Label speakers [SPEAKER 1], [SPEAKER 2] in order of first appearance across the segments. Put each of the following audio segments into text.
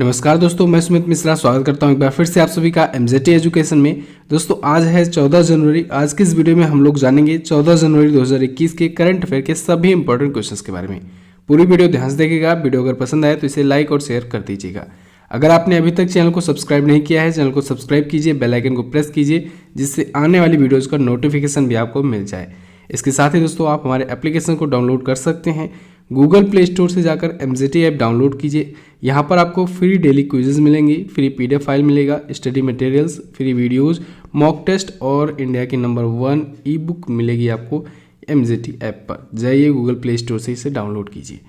[SPEAKER 1] नमस्कार दोस्तों, मैं सुमित मिश्रा स्वागत करता हूं एक बार फिर से आप सभी का एमजेटी एजुकेशन में। दोस्तों आज है 14 जनवरी। आज की इस वीडियो में हम लोग जानेंगे 14 जनवरी 2021 के करंट अफेयर के सभी इंपॉर्टेंट क्वेश्चंस के बारे में। पूरी वीडियो ध्यान से देखिएगा। वीडियो अगर पसंद आए तो इसे लाइक और शेयर कर दीजिएगा। अगर आपने अभी तक चैनल को सब्सक्राइब नहीं किया है, चैनल को सब्सक्राइब कीजिए, बेल आइकन को प्रेस कीजिए, जिससे आने वाली वीडियोज़ का नोटिफिकेशन भी आपको मिल जाए। इसके साथ ही दोस्तों आप हमारे एप्लीकेशन को डाउनलोड कर सकते हैं। गूगल प्ले स्टोर से जाकर एमजेटी ऐप डाउनलोड कीजिए। यहाँ पर आपको फ्री डेली क्विजेज मिलेंगी, फ्री पीडीएफ फाइल मिलेगा, study materials, free videos, mock test और इंडिया की नंबर 1 ई बुक मिलेगी आपको एमजेटी ऐप पर। जाइए गूगल प्ले स्टोर से इसे डाउनलोड कीजिए।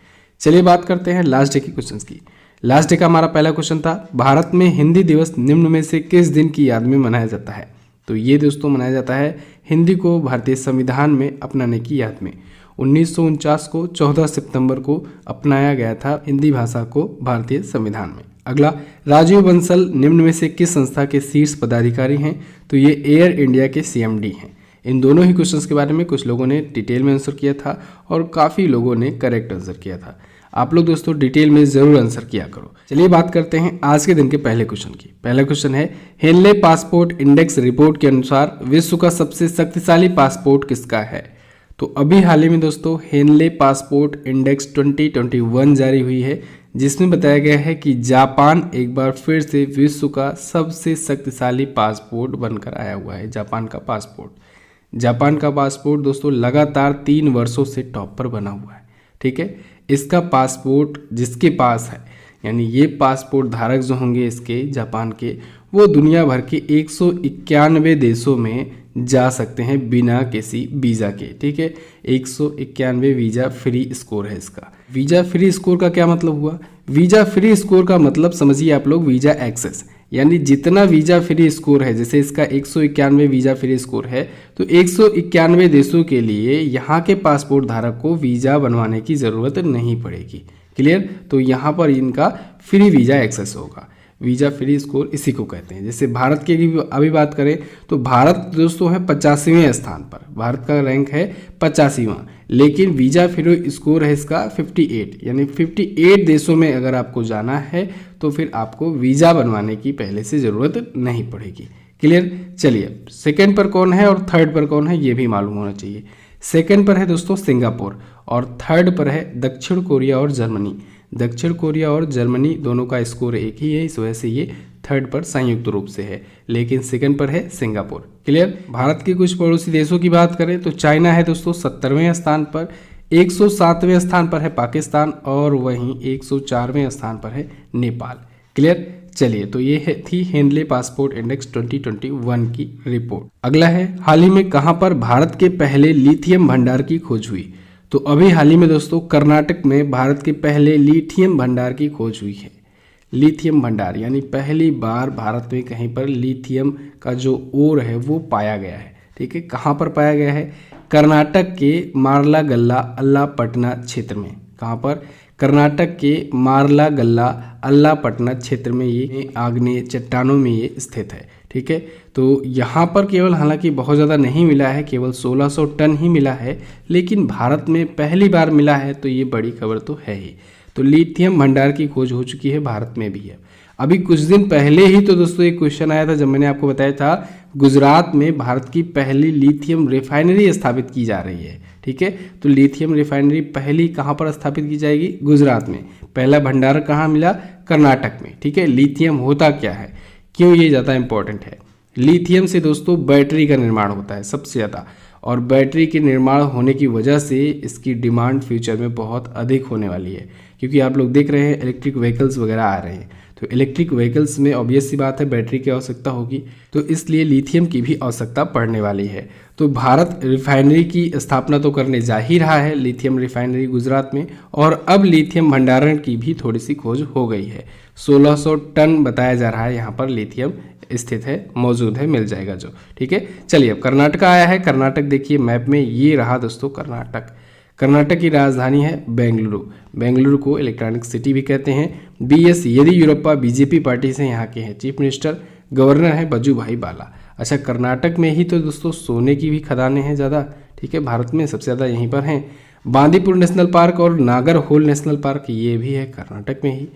[SPEAKER 1] चलिए बात करते हैं लास्ट डे के क्वेश्चंस की। लास्ट डे का हमारा पहला क्वेश्चन था, भारत में हिंदी दिवस निम्न में से किस दिन की याद में मनाया जाता है? तो ये दोस्तों मनाया जाता है हिंदी को भारतीय संविधान में अपनाने की याद में। 1949 को 14 सितंबर को अपनाया गया था हिंदी भाषा को भारतीय संविधान में। अगला, राजीव बंसल निम्न में से किस संस्था के शीर्ष पदाधिकारी हैं? तो ये एयर इंडिया के सीएमडी हैं। इन दोनों ही क्वेश्चंस के बारे में कुछ लोगों ने डिटेल में आंसर किया था और काफ़ी लोगों ने करेक्ट आंसर किया था। आप लोग दोस्तों डिटेल में ज़रूर आंसर किया करो। चलिए बात करते हैं आज के दिन के पहले क्वेश्चन की। पहला क्वेश्चन है, हेनले पासपोर्ट इंडेक्स रिपोर्ट के अनुसार विश्व का सबसे शक्तिशाली पासपोर्ट किसका है? तो अभी हाल ही में दोस्तों हेनले पासपोर्ट इंडेक्स 2021 जारी हुई है, जिसमें बताया गया है कि जापान एक बार फिर से विश्व का सबसे शक्तिशाली पासपोर्ट बनकर आया हुआ है। जापान का पासपोर्ट दोस्तों लगातार 3 वर्षों से टॉप पर बना हुआ है। ठीक है, इसका पासपोर्ट जिसके पास है, यानी ये पासपोर्ट धारक जो होंगे इसके जापान के, वो दुनिया भर के 191 देशों में जा सकते हैं बिना किसी वीज़ा के। ठीक है, 191 वीज़ा फ्री स्कोर है इसका। वीज़ा फ्री स्कोर का क्या मतलब हुआ? वीज़ा फ्री स्कोर का मतलब समझिए आप लोग वीज़ा एक्सेस, यानी जितना वीज़ा फ्री स्कोर है, जैसे इसका 191 वीज़ा फ्री स्कोर है, तो 191 देशों के लिए यहाँ के पासपोर्ट धारक को वीज़ा बनवाने की ज़रूरत नहीं पड़ेगी। क्लियर? तो यहाँ पर इनका फ्री वीज़ा एक्सेस होगा। वीज़ा फ्री स्कोर इसी को कहते हैं। जैसे भारत की अभी बात करें तो भारत दोस्तों है 85वें स्थान पर। भारत का रैंक है 85वां, लेकिन वीज़ा फ्री स्कोर है इसका 58, यानी 58 देशों में अगर आपको जाना है तो फिर आपको वीज़ा बनवाने की पहले से ज़रूरत नहीं पड़ेगी। क्लियर? चलिए सेकेंड पर कौन है और थर्ड पर कौन है ये भी मालूम होना चाहिए। सेकेंड पर है दोस्तों सिंगापुर और थर्ड पर है दक्षिण कोरिया और जर्मनी। दक्षिण कोरिया और जर्मनी दोनों का स्कोर एक ही है, इस वजह से ये थर्ड पर संयुक्त रूप से है, लेकिन सेकंड पर है सिंगापुर। क्लियर? भारत के कुछ पड़ोसी देशों की बात करें तो चाइना है दोस्तों 70वें स्थान पर, 107वें स्थान पर है पाकिस्तान और वहीं 104वें स्थान पर है नेपाल। क्लियर? चलिए, तो ये थी हेनले पासपोर्ट इंडेक्स 2021 की रिपोर्ट। अगला है, हाल ही में कहां पर भारत के पहले लिथियम भंडार की खोज हुई? तो अभी हाल ही में दोस्तों कर्नाटक में भारत के पहले लिथियम भंडार की खोज हुई है। लिथियम भंडार यानी पहली बार भारत में कहीं पर लिथियम का जो ओर है वो पाया गया है। ठीक है, कहाँ पर पाया गया है? कर्नाटक के मार्लागल्ला अल्लापट्टना क्षेत्र में। कहाँ पर? कर्नाटक के मार्लागल्ला अल्लापट्टना क्षेत्र में ये आग्नेय चट्टानों में ये स्थित है। ठीक है, तो यहाँ पर केवल हालांकि बहुत ज़्यादा नहीं मिला है, केवल 1600 टन ही मिला है, लेकिन भारत में पहली बार मिला है, तो ये बड़ी खबर तो है ही। तो लिथियम भंडार की खोज हो चुकी है, भारत में भी है। अभी कुछ दिन पहले ही तो दोस्तों एक क्वेश्चन आया था जब मैंने आपको बताया था गुजरात में भारत की पहली लिथियम रिफाइनरी स्थापित की जा रही है। ठीक है, तो लिथियम रिफाइनरी पहली कहाँ पर स्थापित की जाएगी? गुजरात में। पहला भंडार कहाँ मिला? कर्नाटक में। ठीक है, लिथियम होता क्या है, क्यों ये ज़्यादा इंपॉर्टेंट है? लिथियम से दोस्तों बैटरी का निर्माण होता है सबसे ज़्यादा, और बैटरी के निर्माण होने की वजह से इसकी डिमांड फ्यूचर में बहुत अधिक होने वाली है, क्योंकि आप लोग देख रहे हैं इलेक्ट्रिक व्हीकल्स वगैरह आ रहे हैं, तो इलेक्ट्रिक व्हीकल्स में ऑब्वियस सी बात है बैटरी की आवश्यकता होगी, तो इसलिए लिथियम की भी आवश्यकता पड़ने वाली है। तो भारत रिफाइनरी की स्थापना तो करने जा ही रहा है, लिथियम रिफाइनरी गुजरात में, और अब लिथियम भंडारण की भी थोड़ी सी खोज हो गई है। 1600 टन बताया जा रहा है यहाँ पर लिथियम स्थित है, मौजूद है, मिल जाएगा जो। ठीक है, चलिए अब कर्नाटक आया है। कर्नाटक देखिए मैप में, ये रहा दोस्तों कर्नाटक। कर्नाटक की राजधानी है बेंगलुरु। बेंगलुरु को इलेक्ट्रॉनिक सिटी भी कहते हैं। बीएस येदियुरप्पा बीजेपी पार्टी से यहाँ के हैं चीफ मिनिस्टर। गवर्नर है वजुभाई वाला। अच्छा, कर्नाटक में ही तो दोस्तों सोने की भी खदानें हैं ज़्यादा। ठीक है, भारत में सबसे ज़्यादा यहीं पर हैं। बांदीपुर नेशनल पार्क और नागरहोल नेशनल पार्क ये भी है कर्नाटक में ही।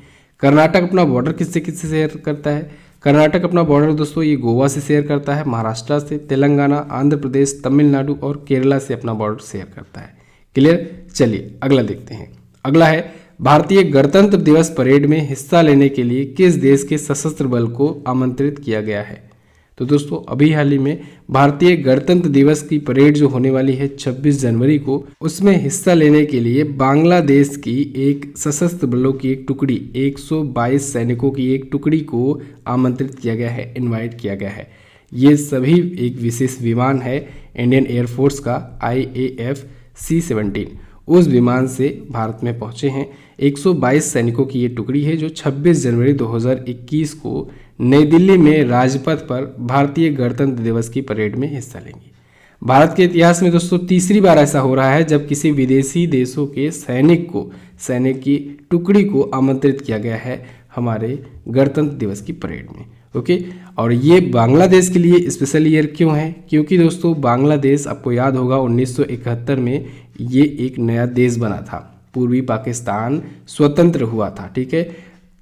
[SPEAKER 1] कर्नाटक अपना बॉर्डर किससे किससे शेयर करता है? कर्नाटक अपना बॉर्डर दोस्तों ये गोवा से शेयर करता है, महाराष्ट्र से, तेलंगाना, आंध्र प्रदेश, तमिलनाडु और केरला से अपना बॉर्डर शेयर करता है। क्लियर? चलिए अगला देखते हैं। अगला है भारतीय गणतंत्र दिवस परेड में हिस्सा लेने के लिए किस देश के सशस्त्र बल को आमंत्रित किया गया है? तो दोस्तों अभी हाल ही में भारतीय गणतंत्र दिवस की परेड जो होने वाली है 26 जनवरी को, उसमें हिस्सा लेने के लिए बांग्लादेश की एक सशस्त्र बलों की एक टुकड़ी, 122 सैनिकों की एक टुकड़ी को आमंत्रित किया गया है, इनवाइट किया गया है। ये सभी एक विशेष विमान है इंडियन एयरफोर्स का IAF C-17, उस विमान से भारत में पहुंचे हैं। 122 सैनिकों की ये टुकड़ी है जो 26 जनवरी 2021 को नई दिल्ली में राजपथ पर भारतीय गणतंत्र दिवस की परेड में हिस्सा लेंगी। भारत के इतिहास में दोस्तों तीसरी बार ऐसा हो रहा है जब किसी विदेशी देशों के सैनिक की टुकड़ी को आमंत्रित किया गया है हमारे गणतंत्र दिवस की परेड में। ओके, और ये बांग्लादेश के लिए स्पेशल ईयर क्यों है? क्योंकि दोस्तों बांग्लादेश आपको याद होगा 1971 में ये एक नया देश बना था, पूर्वी पाकिस्तान स्वतंत्र हुआ था। ठीक है,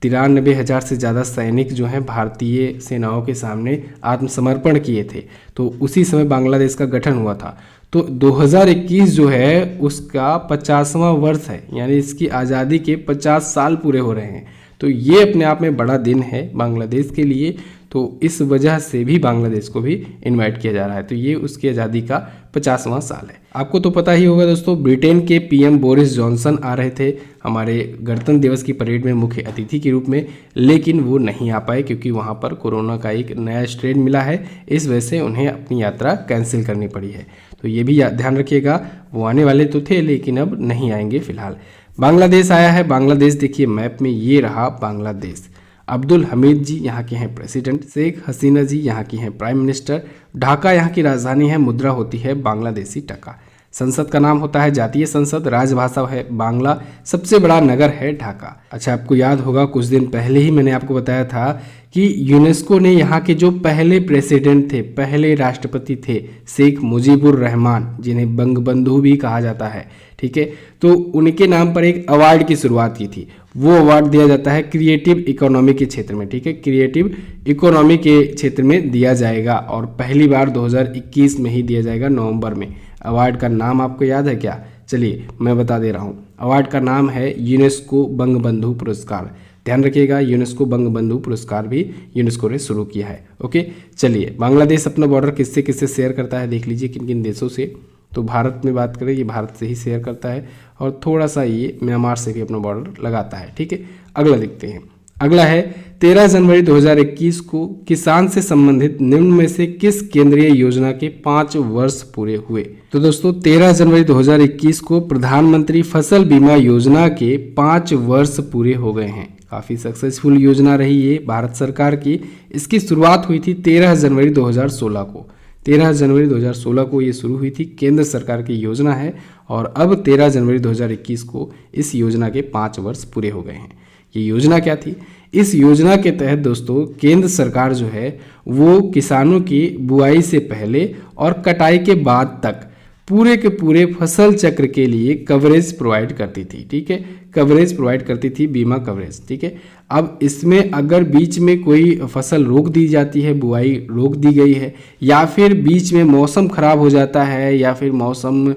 [SPEAKER 1] 93,000 से ज़्यादा सैनिक जो हैं भारतीय सेनाओं के सामने आत्मसमर्पण किए थे, तो उसी समय बांग्लादेश का गठन हुआ था। तो 2021 जो है उसका 50वां वर्ष है, यानी इसकी आज़ादी के 50 साल पूरे हो रहे हैं। तो ये अपने आप में बड़ा दिन है बांग्लादेश के लिए, तो इस वजह से भी बांग्लादेश को भी इनवाइट किया जा रहा है। तो ये उसकी आज़ादी का 50वां साल है। आपको तो पता ही होगा दोस्तों, ब्रिटेन के PM बोरिस जॉनसन आ रहे थे हमारे गणतंत्र दिवस की परेड में मुख्य अतिथि के रूप में, लेकिन वो नहीं आ पाए क्योंकि वहाँ पर कोरोना का एक नया स्ट्रेन मिला है। इस वजह से उन्हें अपनी यात्रा कैंसिल करनी पड़ी है। तो ये भी ध्यान रखिएगा, वो आने वाले तो थे लेकिन अब नहीं आएंगे फिलहाल। बांग्लादेश आया है। बांग्लादेश देखिए मैप में ये रहा बांग्लादेश। अब्दुल हमीद जी यहाँ के हैं प्रेसिडेंट, शेख हसीना जी यहाँ की हैं प्राइम मिनिस्टर, ढाका यहाँ की राजधानी है, मुद्रा होती है बांग्लादेशी टका, संसद का नाम होता है जातीय संसद, राजभाषा है बांग्ला, सबसे बड़ा नगर है ढाका। अच्छा, आपको याद होगा कुछ दिन पहले ही मैंने आपको बताया था कि यूनेस्को ने यहाँ के जो पहले प्रेसिडेंट थे, पहले राष्ट्रपति थे शेख मुजीबुर रहमान, जिन्हें बंगबंधु भी कहा जाता है, ठीक है, तो उनके नाम पर एक अवार्ड की शुरुआत की थी। वो अवार्ड दिया जाता है क्रिएटिव इकोनॉमी के क्षेत्र में, ठीक है, क्रिएटिव इकोनॉमी के क्षेत्र में दिया जाएगा और पहली बार 2021 में ही दिया जाएगा नवंबर में। अवार्ड का नाम आपको याद है क्या? चलिए मैं बता दे रहा हूँ। अवार्ड का नाम है यूनेस्को बंगबंधु पुरस्कार। ध्यान रखिएगा, यूनेस्को बंगबंधु पुरस्कार भी यूनेस्को ने शुरू किया है। ओके, चलिए बांग्लादेश अपना बॉर्डर किससे किससे शेयर करता है देख लीजिए, किन किन देशों से। तो भारत में बात करें, ये भारत से ही शेयर करता है और थोड़ा सा ये म्यांमार से भी अपना बॉर्डर लगाता है। ठीक है, अगला देखते हैं। अगला है 13 जनवरी 2021 को किसान से संबंधित निम्न में से किस केंद्रीय योजना के 5 वर्ष पूरे हुए? तो दोस्तों 13 जनवरी 2021 को प्रधानमंत्री फसल बीमा योजना के 5 वर्ष पूरे हो गए हैं। काफ़ी सक्सेसफुल योजना रही ये भारत सरकार की। इसकी शुरुआत हुई थी 13 जनवरी 2016 को। 13 जनवरी 2016 को ये शुरू हुई थी, केंद्र सरकार की योजना है और अब 13 जनवरी 2021 को इस योजना के 5 वर्ष पूरे हो गए हैं। ये योजना क्या थी? इस योजना के तहत दोस्तों केंद्र सरकार जो है वो किसानों की बुआई से पहले और कटाई के बाद तक पूरे के पूरे फसल चक्र के लिए कवरेज प्रोवाइड करती थी। ठीक है, कवरेज प्रोवाइड करती थी, बीमा कवरेज। ठीक है, अब इसमें अगर बीच में कोई फसल रोक दी जाती है, बुआई रोक दी गई है, या फिर बीच में मौसम खराब हो जाता है या फिर मौसम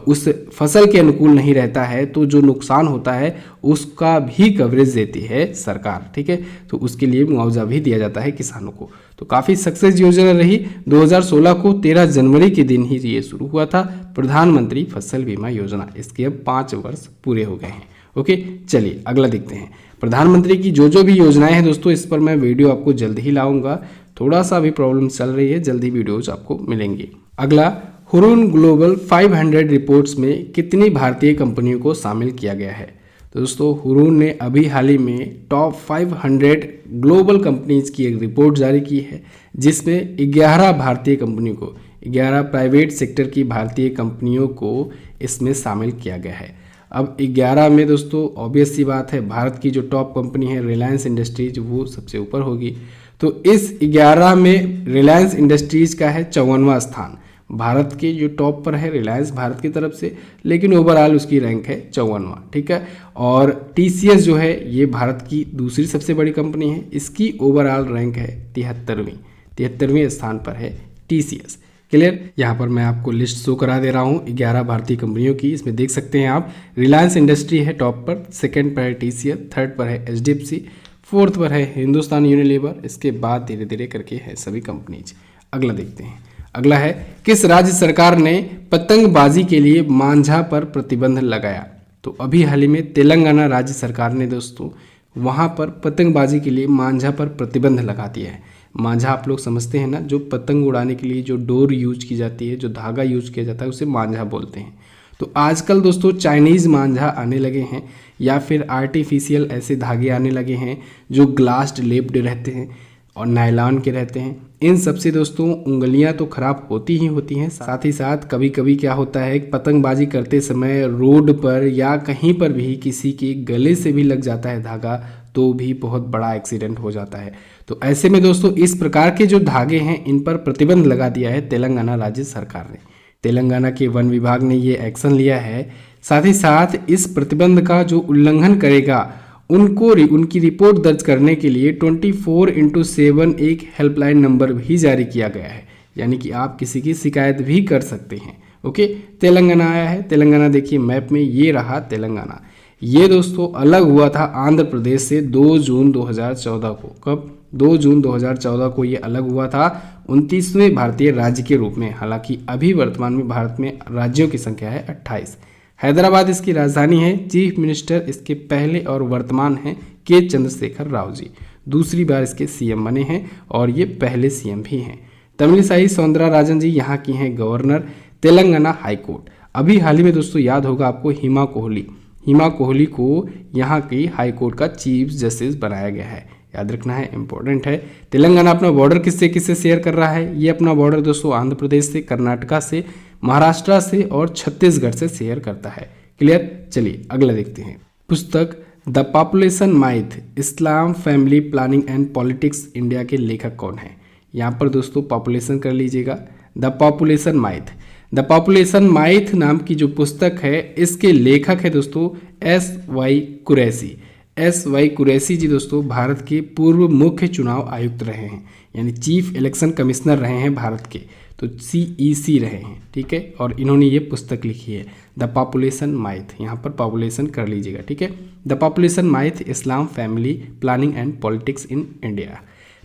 [SPEAKER 1] उस फसल के अनुकूल नहीं रहता है, तो जो नुकसान होता है उसका भी कवरेज देती है सरकार। ठीक है, तो उसके लिए मुआवजा भी दिया जाता है किसानों को। तो काफ़ी सक्सेस योजना रही। 2016 को 13 जनवरी के दिन ही ये शुरू हुआ था, प्रधानमंत्री फसल बीमा योजना। इसके अब 5 वर्ष पूरे हो गए हैं। ओके, चलिए अगला देखते हैं। प्रधानमंत्री की जो भी योजनाएं हैं दोस्तों, इस पर मैं वीडियो आपको जल्द ही लाऊंगा। थोड़ा सा अभी प्रॉब्लम चल रही है, जल्दी वीडियोज आपको मिलेंगे। अगला, हुरून ग्लोबल 500 रिपोर्ट्स में कितनी भारतीय कंपनियों को शामिल किया गया है? तो दोस्तों हुरून ने अभी हाल ही में टॉप 500 ग्लोबल कंपनीज की एक रिपोर्ट जारी की है, जिसमें 11 भारतीय कंपनियों को, 11 प्राइवेट सेक्टर की भारतीय कंपनियों को इसमें शामिल किया गया है। अब 11 में दोस्तों ऑब्वियस सी बात है, भारत की जो टॉप कंपनी है रिलायंस इंडस्ट्रीज, वो सबसे ऊपर होगी। तो इस 11 में रिलायंस इंडस्ट्रीज का है 54वां स्थान। भारत के जो टॉप पर है रिलायंस भारत की तरफ से, लेकिन ओवरऑल उसकी रैंक है 54वां, ठीक है। और TCS जो है ये भारत की दूसरी सबसे बड़ी कंपनी है, इसकी ओवरऑल रैंक है 73वें स्थान पर है TCS। क्लियर। यहाँ पर मैं आपको लिस्ट शो करा दे रहा हूँ 11 भारतीय कंपनियों की। इसमें देख सकते हैं आप, रिलायंस इंडस्ट्री है टॉप पर, सेकंड पर है TCS, थर्ड पर है HDFC, फोर्थ पर है हिंदुस्तान यूनिलीवर, इसके बाद धीरे धीरे करके है सभी कंपनीज। अगला देखते हैं। अगला है, किस राज्य सरकार ने पतंगबाजी के लिए मांझा पर प्रतिबंध लगाया? तो अभी हाल ही में तेलंगाना राज्य सरकार ने दोस्तों वहाँ पर पतंगबाजी के लिए मांझा पर प्रतिबंध लगा दिया है। मांझा आप लोग समझते हैं ना, जो पतंग उड़ाने के लिए जो डोर यूज की जाती है, जो धागा यूज किया जाता है, उसे मांझा बोलते हैं। तो आजकल दोस्तों चाइनीज़ मांझा आने लगे हैं या फिर आर्टिफिशियल ऐसे धागे आने लगे हैं जो ग्लास्ड लेप्ड रहते हैं और नायलॉन के रहते हैं। इन सबसे दोस्तों उंगलियां तो खराब होती ही होती हैं, साथ ही साथ कभी कभी क्या होता है, पतंगबाजी करते समय रोड पर या कहीं पर भी किसी के गले से भी लग जाता है धागा, तो भी बहुत बड़ा एक्सीडेंट हो जाता है। तो ऐसे में दोस्तों इस प्रकार के जो धागे हैं इन पर प्रतिबंध लगा दिया है तेलंगाना राज्य सरकार ने। तेलंगाना के वन विभाग ने ये एक्शन लिया है। साथ ही साथ इस प्रतिबंध का जो उल्लंघन करेगा उनकी रिपोर्ट दर्ज करने के लिए 24x7 एक हेल्पलाइन नंबर भी जारी किया गया है, यानी कि आप किसी की शिकायत भी कर सकते हैं। ओके, तेलंगाना आया है। तेलंगाना देखिए मैप में, ये रहा तेलंगाना। ये दोस्तों अलग हुआ था आंध्र प्रदेश से 2 जून 2014 को। कब? 2 जून 2014 को ये अलग हुआ था 29वें भारतीय राज्य के रूप में। हालांकि अभी वर्तमान में भारत में राज्यों की संख्या है 28। हैदराबाद इसकी राजधानी है। चीफ मिनिस्टर इसके पहले और वर्तमान हैं के चंद्रशेखर राव जी, दूसरी बार इसके CM बने हैं और ये पहले CM भी हैं। तमिलिसाई सौंदरराजन जी यहाँ की हैं गवर्नर। तेलंगाना हाईकोर्ट, अभी हाल ही में दोस्तों याद होगा आपको हिमा कोहली को यहाँ की हाईकोर्ट का चीफ जस्टिस बनाया गया है, याद रखना है, इंपॉर्टेंट है। तेलंगाना अपना बॉर्डर किससे किससे शेयर कर रहा है? ये अपना बॉर्डर दोस्तों आंध्र प्रदेश से, कर्नाटका से, महाराष्ट्र से और छत्तीसगढ़ से शेयर करता है। क्लियर। चलिए अगला देखते हैं। पुस्तक the population माइथ, Islam, family planning and politics India के लेखक कौन है? यहाँ पर दोस्तों पॉपुलेशन कर लीजिएगा, द पॉपुलेशन माइथ। द पॉपुलेशन माइथ नाम की जो पुस्तक है इसके लेखक है दोस्तों SY कुरैशी। SY कुरैशी जी दोस्तों भारत के पूर्व मुख्य चुनाव आयुक्त रहे हैं, यानी चीफ इलेक्शन कमिश्नर रहे हैं भारत के, तो CEC रहे हैं, ठीक है। और इन्होंने ये पुस्तक लिखी है द पॉपुलेशन माइथ, यहाँ पर पॉपुलेशन कर लीजिएगा, ठीक है। The population माइथ, Islam, family planning and politics in India.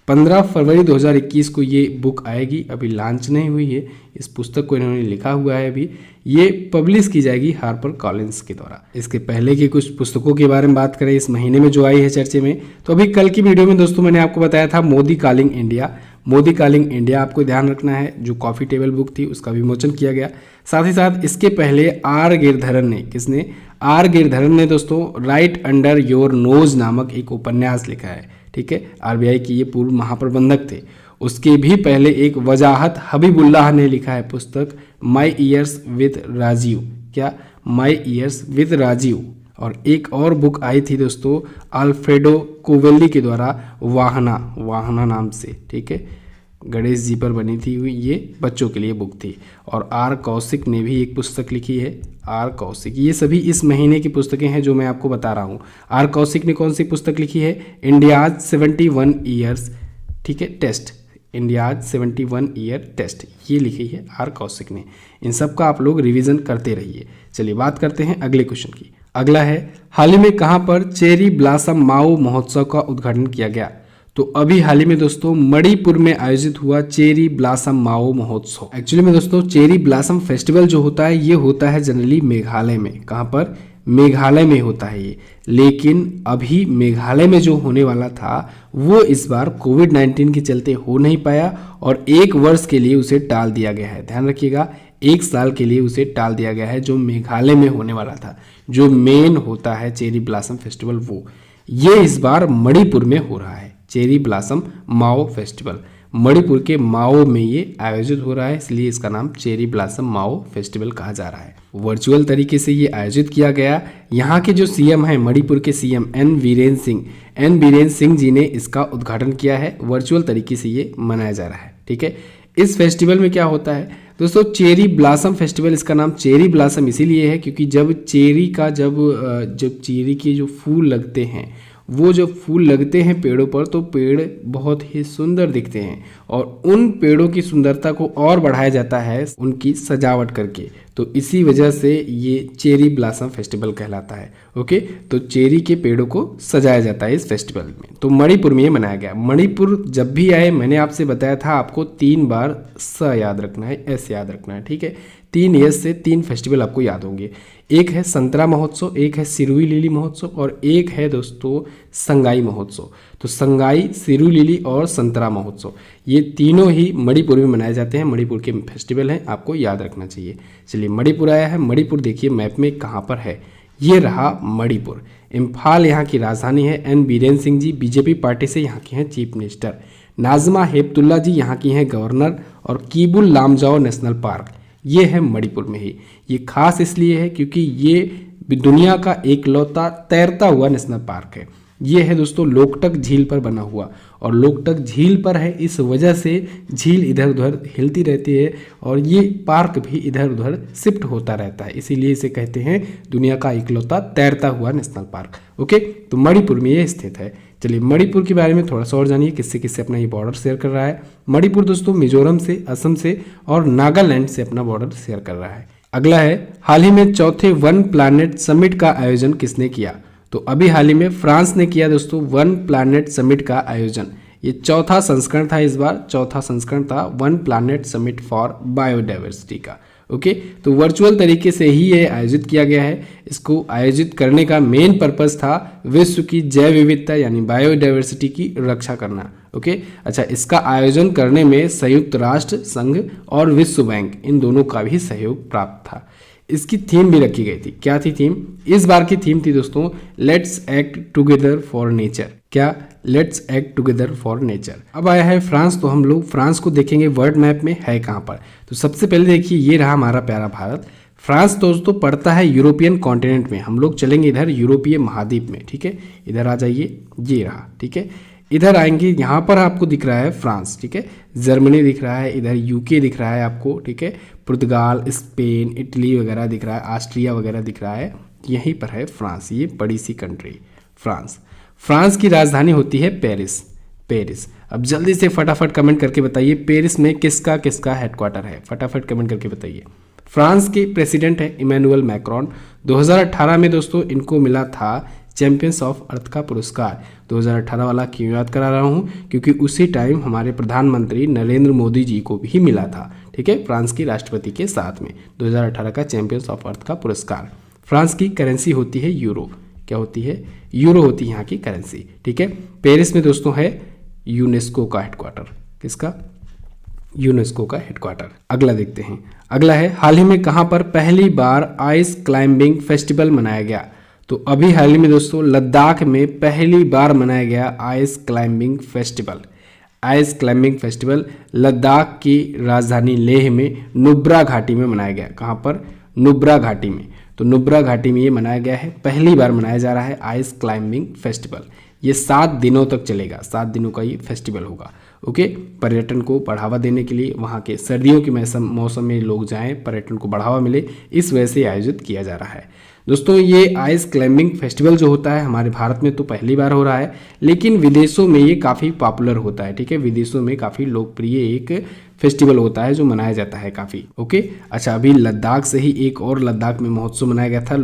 [SPEAKER 1] 15 फरवरी 2021 को ये बुक आएगी, अभी लॉन्च नहीं हुई है। इस पुस्तक को इन्होंने लिखा हुआ है, अभी ये पब्लिश की जाएगी हार्पर कॉलिंस के द्वारा। इसके पहले की कुछ पुस्तकों के बारे में बात करें इस महीने में जो आई है चर्चे में, तो अभी कल की वीडियो में दोस्तों मैंने आपको बताया था Modi calling India. Modi calling India आपको ध्यान रखना है, जो कॉफ़ी टेबल बुक थी उसका विमोचन किया गया। साथ ही साथ इसके पहले R गिरधरन ने, किसने? R गिरधरन ने दोस्तों राइट अंडर योर नोज नामक एक उपन्यास लिखा है, ठीक है। RBI की ये पूर्व महाप्रबंधक थे। उसके भी पहले एक वजाहत हबीबुल्लाह ने लिखा है पुस्तक माई ईयर्स विद राजीव। क्या? My years with Rajiv. और एक और बुक आई थी दोस्तों अल्फ्रेडो कोवेली के द्वारा, वाहना नाम से, ठीक है, गणेश जी पर बनी थी हुई, ये बच्चों के लिए बुक थी। और R कौशिक ने भी एक पुस्तक लिखी है, R कौशिक। ये सभी इस महीने की पुस्तकें हैं जो मैं आपको बता रहा हूँ। R कौशिक ने कौन सी पुस्तक लिखी है? इंडियाज 71 ईयर्स, ठीक है, टेस्ट, इंडियाज 71 ईयर टेस्ट, ये लिखी है R कौशिक ने। इन सब का आप लोग रिवीजन करते रहिए। चलिए बात करते हैं अगले क्वेश्चन की। अगला है, हाल ही में कहाँ पर चेरी ब्लॉसम माओ महोत्सव का उद्घाटन किया गया? तो अभी हाल ही में दोस्तों मणिपुर में आयोजित हुआ चेरी ब्लॉसम माओ महोत्सव। एक्चुअली में दोस्तों चेरी ब्लॉसम फेस्टिवल जो होता है ये होता है जनरली मेघालय में। कहाँ पर? मेघालय में होता है ये। लेकिन अभी मेघालय में जो होने वाला था वो इस बार कोविड-19 के चलते हो नहीं पाया और 1 वर्ष के लिए उसे टाल दिया गया है। ध्यान रखिएगा, 1 साल के लिए उसे टाल दिया गया है। जो मेघालय में होने वाला था, जो मेन होता है चेरी ब्लॉसम फेस्टिवल, वो ये इस बार मणिपुर में हो रहा है। चेरी ब्लॉसम माओ फेस्टिवल मणिपुर के माओ में ये आयोजित हो रहा है, इसलिए इसका नाम चेरी ब्लॉसम माओ फेस्टिवल कहा जा रहा है। वर्चुअल तरीके से ये आयोजित किया गया। यहाँ के जो CM हैं, मणिपुर के CM एन बीरेन सिंह जी ने इसका उद्घाटन किया है। वर्चुअल तरीके से ये मनाया जा रहा है, ठीक है। इस फेस्टिवल में क्या होता है, दोस्तों चेरी ब्लासम फेस्टिवल, इसका नाम चेरी ब्लासम इसीलिए है क्योंकि जब चेरी का जब चेरी के जो फूल लगते हैं, वो जब फूल लगते हैं पेड़ों पर तो पेड़ बहुत ही सुंदर दिखते हैं और उन पेड़ों की सुंदरता को और बढ़ाया जाता है उनकी सजावट करके। तो इसी वजह से ये चेरी ब्लासम फेस्टिवल कहलाता है। ओके, तो चेरी के पेड़ों को सजाया जाता है इस फेस्टिवल में। तो मणिपुर में ये मनाया गया। मणिपुर जब भी आए, मैंने आपसे बताया था आपको 3 बार स याद रखना है, एस याद रखना है, ठीक है। 3 यस से 3 फेस्टिवल आपको याद होंगे। एक है संतरा महोत्सव, एक है सिरुई लिली महोत्सव और एक है दोस्तों संगाई महोत्सव। तो संगाई, सिरुई लिली और संतरा महोत्सव, ये तीनों ही मणिपुर में मनाए जाते हैं। मणिपुर के फेस्टिवल हैं, आपको याद रखना चाहिए। चलिए मणिपुर आया है। मणिपुर देखिए मैप में कहाँ पर है, ये रहा मणिपुर। इम्फाल यहाँ की राजधानी है। N Biren Singh ji BJP party से यहाँ के हैं चीफ मिनिस्टर। नाजमा हेपतुल्ला जी यहाँ की हैं गवर्नर। और कीबुल लामजाओ नेशनल पार्क ये है मणिपुर में ही। ये खास इसलिए है क्योंकि ये दुनिया का एकलौता तैरता हुआ नेशनल पार्क है। ये है दोस्तों लोकटक झील पर बना हुआ और लोकटक झील पर है, इस वजह से झील इधर उधर हिलती रहती है और ये पार्क भी इधर उधर शिफ्ट होता रहता है, इसीलिए इसे कहते हैं दुनिया का इकलौता तैरता हुआ नेशनल पार्क। ओके, तो मणिपुर में ये स्थित है। चलिए मणिपुर के बारे में थोड़ा सा और जानिए, किससे किससे अपना ये बॉर्डर शेयर कर रहा है। मणिपुर दोस्तों मिजोरम से, असम से और नागालैंड से अपना बॉर्डर शेयर कर रहा है। अगला है हाल ही में चौथे वन प्लैनेट समिट का आयोजन किसने किया। तो अभी हाल ही में फ्रांस ने किया दोस्तों वन प्लैनेट समिट का आयोजन। ये चौथा संस्करण था, इस बार चौथा संस्करण था one planet summit for biodiversity का। ओके, तो वर्चुअल तरीके से ही ये आयोजित किया गया है। इसको आयोजित करने का मेन पर्पस था विश्व की जैव विविधता यानी बायोडाइवर्सिटी की रक्षा करना। ओके, अच्छा, इसका आयोजन करने में संयुक्त राष्ट्र संघ और विश्व बैंक इन दोनों का भी सहयोग प्राप्त था। इसकी थीम भी रखी गई थी। क्या थी थीम? इस बार की थीम थी दोस्तों let's act together for nature. क्या? Let's act together for nature. अब आया है फ्रांस, तो हम लोग फ्रांस को देखेंगे वर्ल्ड मैप में है कहाँ पर। तो सबसे पहले देखिए ये रहा हमारा प्यारा भारत। फ्रांस दोस्तों पड़ता है यूरोपियन कॉन्टिनेंट में। हम लोग चलेंगे इधर यूरोपीय महाद्वीप में, ठीक है। इधर आ जाइए, ये रहा, ठीक है। इधर आएंगे, यहाँ पर आपको दिख रहा है फ्रांस, ठीक है। जर्मनी दिख रहा है, इधर यूके दिख रहा है आपको, ठीक है। पुर्तगाल, स्पेन, इटली वगैरह दिख रहा है, ऑस्ट्रिया वगैरह दिख रहा है। यहीं पर है फ्रांस, ये बड़ी सी कंट्री फ्रांस। फ्रांस की राजधानी होती है पेरिस। पेरिस। अब जल्दी से फटाफट कमेंट करके बताइए पेरिस में किसका किसका हेडक्वार्टर है, फटाफट कमेंट करके बताइए। फ्रांस के प्रेसिडेंट है इमैनुअल मैक्रोन। 2018 में दोस्तों इनको मिला था चैंपियंस ऑफ अर्थ का पुरस्कार। 2018 वाला क्यों याद करा रहा हूँ? क्योंकि उसी टाइम हमारे प्रधानमंत्री नरेंद्र मोदी जी को भी मिला था, ठीक है, फ्रांस की राष्ट्रपति के साथ में 2018 का चैंपियंस ऑफ अर्थ का पुरस्कार। फ्रांस की करेंसी होती है यूरो। क्या होती है? यूरो होती है यहाँ की करेंसी, ठीक है। पेरिस में दोस्तों है यूनेस्को का हेडक्वार्टर। किसका? यूनेस्को का हेडक्वार्टर। अगला देखते हैं। अगला है हाल ही में कहाँ पर पहली बार आइस क्लाइंबिंग फेस्टिवल मनाया गया। तो अभी हाल ही में दोस्तों लद्दाख में पहली बार मनाया गया ice climbing festival. Ice climbing festival Ladakh की राजधानी लेह में नुब्रा घाटी में मनाया गया। कहाँ पर? नुब्रा घाटी में। तो नुब्रा घाटी में ये मनाया गया है, पहली बार मनाया जा रहा है आइस क्लाइंबिंग फेस्टिवल। ये 7 दिनों तक चलेगा, 7 दिनों का ये फेस्टिवल होगा। ओके, पर्यटन को बढ़ावा देने के लिए, वहाँ के सर्दियों के मौसम में लोग जाएं, पर्यटन को बढ़ावा मिले, इस वजह से आयोजित किया जा रहा है। दोस्तों ये आइस क्लाइंबिंग फेस्टिवल जो होता है हमारे भारत में तो पहली बार हो रहा है, लेकिन विदेशों में ये काफ़ी पॉपुलर होता है, ठीक है। विदेशों में काफ़ी लोकप्रिय एक फेस्टिवल होता है जो मनाया जाता है काफ़ी। ओके, अच्छा, अभी लद्दाख से ही एक और लद्दाख में महोत्सव मनाया गया था,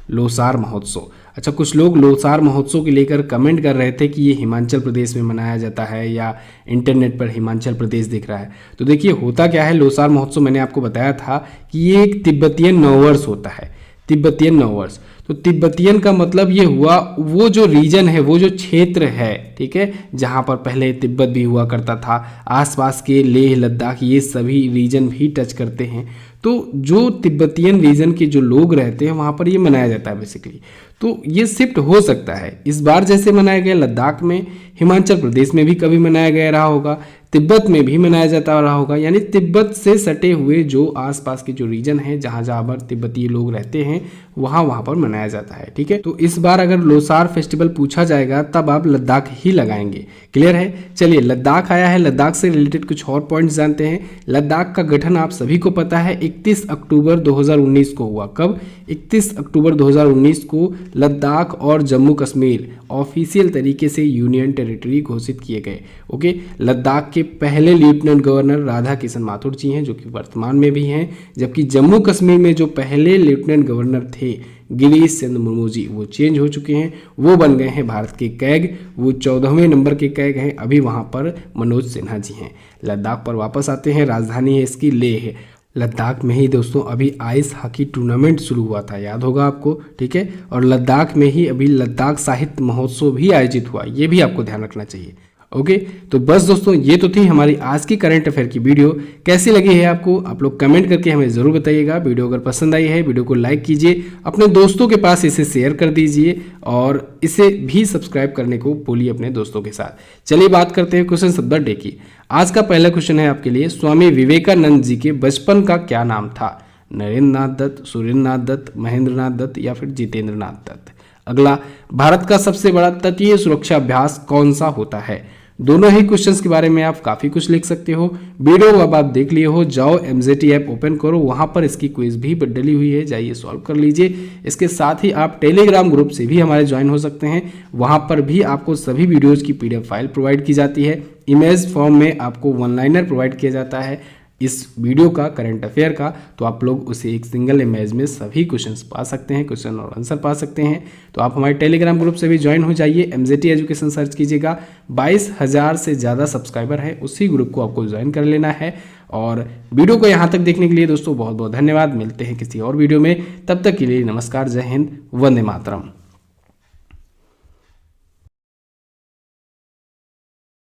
[SPEAKER 1] लोसार महोत्सव। अच्छा, कुछ लोग लोसार महोत्सव को लेकर कमेंट कर रहे थे कि ये हिमाचल प्रदेश में मनाया जाता है या इंटरनेट पर हिमाचल प्रदेश दिख रहा है। तो देखिए होता क्या है, लोसार महोत्सव मैंने आपको बताया था कि ये एक तिब्बतियन नववर्ष होता है, तिब्बतियन नववर्ष। तो तिब्बतियन का मतलब ये हुआ वो जो रीजन है, वो जो क्षेत्र है, ठीक है, जहाँ पर पहले तिब्बत भी हुआ करता था, आसपास के लेह लद्दाख ये सभी रीजन भी टच करते हैं। तो जो तिब्बतियन रीजन के जो लोग रहते हैं वहाँ पर ये मनाया जाता है बेसिकली। तो ये शिफ्ट हो सकता है, इस बार जैसे मनाया गया लद्दाख में, हिमाचल प्रदेश में भी कभी मनाया गया रहा होगा, तिब्बत में भी मनाया जाता रहा होगा। यानी तिब्बत से सटे हुए जो आसपास के जो रीजन हैं, जहाँ जहाँ पर तिब्बती लोग रहते हैं, वहाँ पर मनाया जाता है। ठीक है, तो इस बार अगर लोसार फेस्टिवल पूछा जाएगा तब आप लद्दाख ही लगाएंगे। क्लियर है। चलिए, लद्दाख आया है, लद्दाख से रिलेटेड कुछ और पॉइंट्स जानते हैं। लद्दाख का गठन आप सभी को पता है 31 अक्टूबर 2019 को हुआ। कब? 31 अक्टूबर 2019 को लद्दाख और जम्मू कश्मीर ऑफिशियल तरीके से यूनियन टेरिटरी घोषित किए गए। ओके, लद्दाख के पहले लेफ्टिनेंट गवर्नर राधा किशन माथुर जी हैं, जो कि वर्तमान में भी हैं, जबकि जम्मू कश्मीर में जो पहले लेफ्टिनेंट गवर्नर थे गिरीश चंद्र मुर्मू जी, वो चेंज हो चुके हैं, वो बन गए हैं भारत के कैग, वो 14वें नंबर के कैग हैं। अभी वहाँ पर मनोज सिन्हा जी हैं। लद्दाख पर वापस आते हैं, राजधानी है इसकी लेह है। लद्दाख में ही दोस्तों अभी आइस हॉकी टूर्नामेंट शुरू हुआ था, याद होगा आपको। ठीक है, और लद्दाख में ही अभी लद्दाख साहित्य महोत्सव भी आयोजित हुआ, ये भी आपको ध्यान रखना चाहिए। ओके, तो बस दोस्तों ये तो थी हमारी आज की करंट अफेयर की वीडियो। कैसी लगी है आपको, आप लोग कमेंट करके हमें ज़रूर बताइएगा। वीडियो अगर पसंद आई है, वीडियो को लाइक कीजिए, अपने दोस्तों के पास इसे शेयर कर दीजिए और इसे भी सब्सक्राइब करने को बोलिए अपने दोस्तों के साथ। चलिए बात करते हैं क्वेश्चन ऑफ द डे की। आज का पहला क्वेश्चन है आपके लिए, स्वामी विवेकानंद जी के बचपन का क्या नाम था? नरेंद्र नाथ दत्त, सुरेंद्र नाथ दत्त, महेंद्र नाथ दत्त या फिर जितेंद्र नाथ दत्त। अगला, भारत का सबसे बड़ा तटीय सुरक्षा अभ्यास कौन सा होता है? दोनों ही क्वेश्चंस के बारे में आप काफी कुछ लिख सकते हो। वीडियो अब आप देख लिए हो, जाओ MZT ऐप ओपन करो, वहां पर इसकी क्विज भी डली हुई है, जाइए सॉल्व कर लीजिए। इसके साथ ही आप टेलीग्राम ग्रुप से भी हमारे ज्वाइन हो सकते हैं, वहां पर भी आपको सभी वीडियोज की PDF फाइल प्रोवाइड की जाती है। इमेज फॉर्म में आपको वन लाइनर प्रोवाइड किया जाता है इस वीडियो का, करंट अफेयर का, तो आप लोग उसे एक सिंगल इमेज में सभी क्वेश्चंस पा सकते हैं, क्वेश्चन और आंसर पा सकते हैं। तो आप हमारे टेलीग्राम ग्रुप से भी ज्वाइन हो जाइए, MZT एजुकेशन सर्च कीजिएगा। 22,000 से ज़्यादा सब्सक्राइबर है, उसी ग्रुप को आपको ज्वाइन कर लेना है। और वीडियो को यहाँ तक देखने के लिए दोस्तों बहुत बहुत धन्यवाद। मिलते हैं किसी और वीडियो में, तब तक के लिए नमस्कार, जय हिंद, वंदे मातरम।